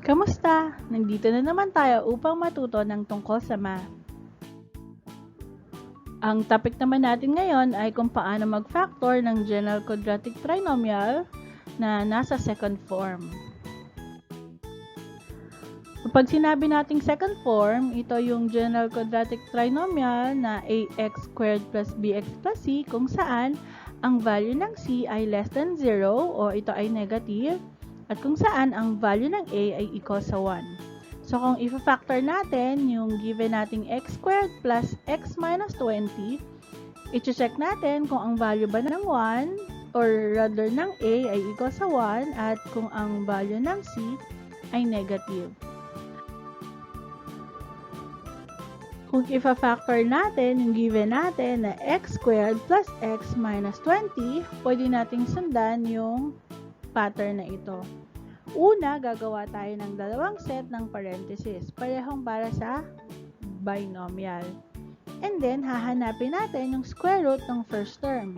Kamusta? Nandito na naman tayo upang matuto ng tungkol sa math. Ang topic naman natin ngayon ay kung paano mag-factor ng general quadratic trinomial na nasa second form. Kapag sinabi nating second form, ito yung general quadratic trinomial na ax squared plus bx plus c kung saan ang value ng c ay less than 0 o ito ay negative at kung saan ang value ng a ay equal sa 1. So kung i-factor natin yung given nating x squared plus x minus 20, i-check natin kung ang value ba ng 1 or rather ng a ay equal sa 1 at kung ang value ng c ay negative. Kung i-factor natin yung given natin na x squared plus x minus 20, pwede nating sundan yung pattern na ito. Una, gagawa tayo ng dalawang set ng parentheses, parehong para sa binomial. And then, hahanapin natin yung square root ng first term.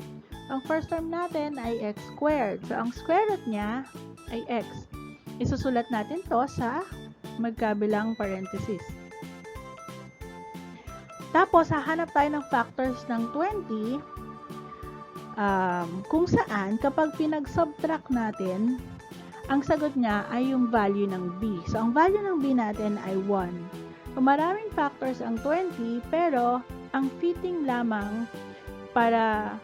Ang first term natin ay x squared. So, ang square root niya ay x. Isusulat natin to sa magkabilang parentheses. Tapos, hahanap tayo ng factors ng 20 kung saan kapag pinag-subtract natin, ang sagot niya ay yung value ng b. So, ang value ng b natin ay 1. So, maraming factors ang 20, pero ang fitting lamang para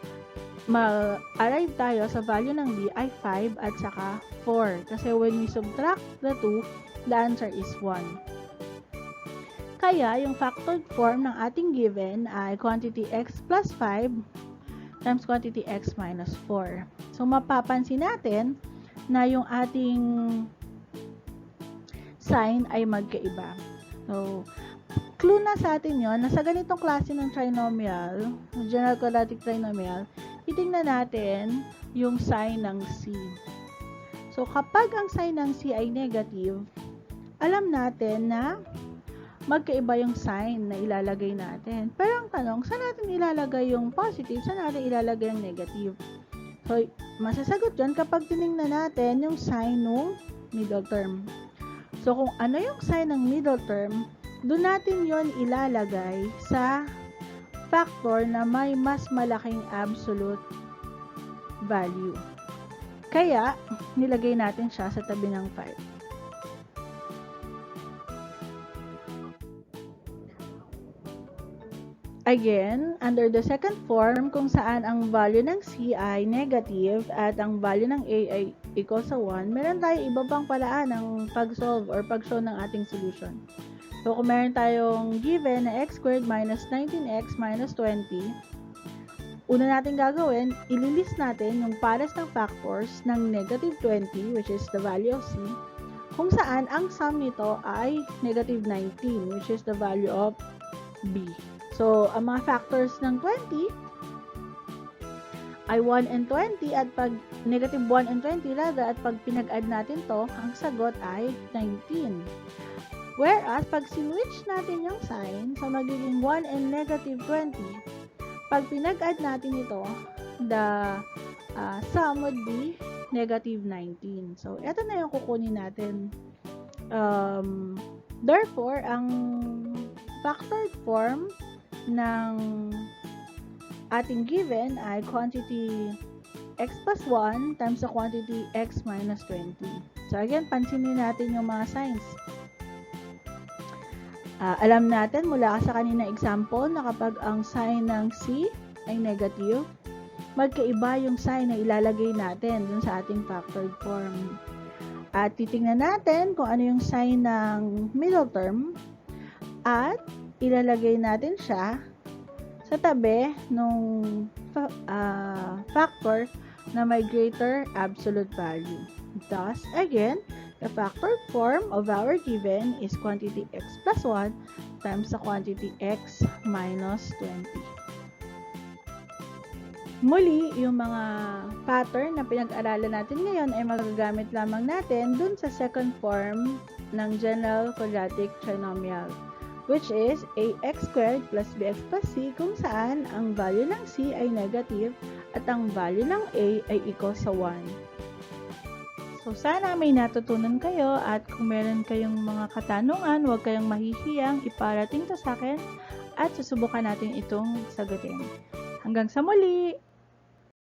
ma-arrive tayo sa value ng b ay 5 at saka 4. Kasi when we subtract the 2, the answer is 1. Kaya, yung factored form ng ating given ay quantity x plus 5 times quantity x minus 4. So, mapapansin natin na yung ating sign ay magkaiba. So, clue na sa atin yon na sa ganitong klase ng trinomial, general quadratic trinomial, titingnan natin yung sign ng c. So, kapag ang sign ng c ay negative, alam natin na magkaiba yung sign na ilalagay natin. Pero ang tanong, saan natin ilalagay yung positive? Saan natin ilalagay yung negative? So, masasagot yun kapag tinignan natin yung sign ng middle term. So, kung ano yung sign ng middle term, doon natin yon ilalagay sa factor na may mas malaking absolute value. Kaya, nilagay natin siya sa tabi ng 5. Again, under the second form, kung saan ang value ng c ay negative at ang value ng a ay equal sa 1, meron tayo iba pang paraan ng pag-solve or pag-show ng ating solution. So, kung meron tayong given na x squared minus 19x minus 20, una natin gagawin, ililist natin yung pares ng factors ng negative 20, which is the value of c, kung saan ang sum nito ay negative 19, which is the value of b. So, ang mga factors ng 20 ay 1 and 20 at pag negative 1 and 20 rather at pag pinag-add natin to, ang sagot ay 19. Whereas, pag sinwitch natin yung sign, so magiging 1 and negative 20, pag pinag-add natin ito, the sum would be negative 19. So, ito na yung kukunin natin. Therefore, ang factored form ng ating given ay quantity x plus 1 times the quantity x minus 20. So again, pansinin natin yung mga signs. Alam natin mula sa kanina example na kapag ang sign ng c ay negative, magkaiba yung sign na ilalagay natin dun sa ating factored form. At titingnan natin kung ano yung sign ng middle term at ilalagay natin siya sa tabi ng factor na may greater absolute value. Thus, again, the factored form of our given is quantity x plus 1 times the quantity x minus 20. Muli, yung mga pattern na pinag-aralan natin ngayon ay magagamit lamang natin dun sa second form ng general quadratic trinomial, which is ax squared plus bx plus c kung saan ang value ng c ay negative at ang value ng a ay equal sa 1. So, So, sana may natutunan kayo at kung meron kayong mga katanungan, huwag kayong mahihiyang iparating to sa akin at susubukan natin itong sagutin. Hanggang sa muli!